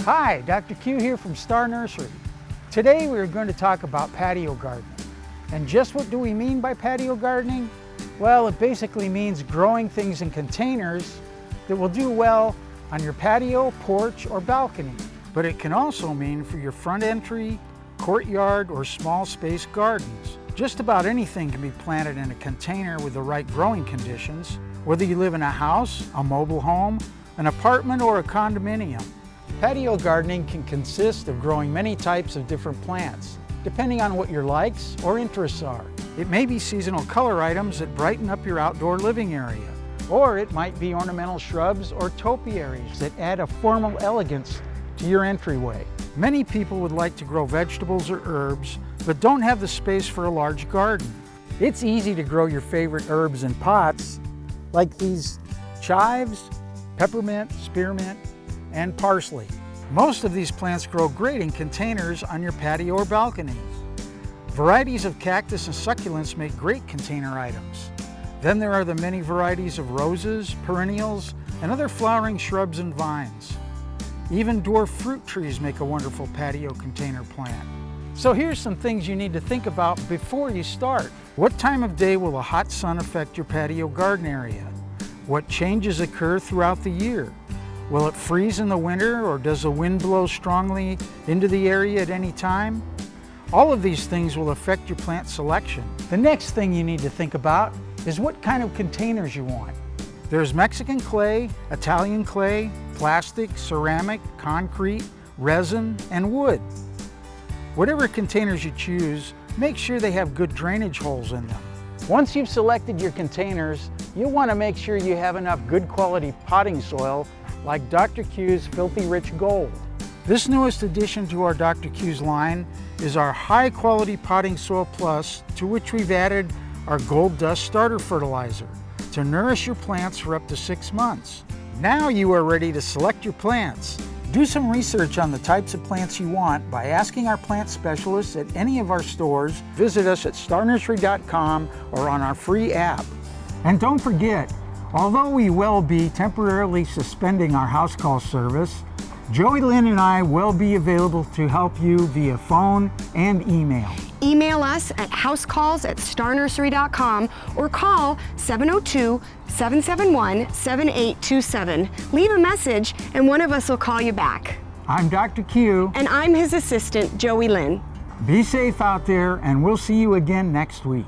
Hi, Dr. Q here from Star Nursery. Today we are going to talk about patio gardening. And just what do we mean by patio gardening? Well, it basically means growing things in containers that will do well on your patio, porch, or balcony. But it can also mean for your front entry, courtyard, or small space gardens. Just about anything can be planted in a container with the right growing conditions, whether you live in a house, a mobile home, an apartment, or a condominium. Patio gardening can consist of growing many types of different plants, depending on what your likes or interests are. It may be seasonal color items that brighten up your outdoor living area, or it might be ornamental shrubs or topiaries that add a formal elegance to your entryway. Many people would like to grow vegetables or herbs, but don't have the space for a large garden. It's easy to grow your favorite herbs in pots, like these chives, peppermint, spearmint, and parsley. Most of these plants grow great in containers on your patio or balconies. Varieties of cactus and succulents make great container items. Then there are the many varieties of roses, perennials, and other flowering shrubs and vines. Even dwarf fruit trees make a wonderful patio container plant. So here's some things you need to think about before you start. What time of day will the hot sun affect your patio garden area? What changes occur throughout the year? Will it freeze in the winter, or does the wind blow strongly into the area at any time? All of these things will affect your plant selection. The next thing you need to think about is what kind of containers you want. There's Mexican clay, Italian clay, plastic, ceramic, concrete, resin, and wood. Whatever containers you choose, make sure they have good drainage holes in them. Once you've selected your containers, you'll want to make sure you have enough good quality potting soil like Dr. Q's Filthy Rich Gold. This newest addition to our Dr. Q's line is our High Quality Potting Soil Plus, to which we've added our Gold Dust Starter Fertilizer to nourish your plants for up to 6 months. Now you are ready to select your plants. Do some research on the types of plants you want by asking our plant specialists at any of our stores. Visit us at starnursery.com or on our free app. And don't forget, although we will be temporarily suspending our house call service, Joey Lynn and I will be available to help you via phone and email. Email us at housecalls@starnursery.com or call 702-771-7827. Leave a message and one of us will call you back. I'm Dr. Q. And I'm his assistant, Joey Lynn. Be safe out there, and we'll see you again next week.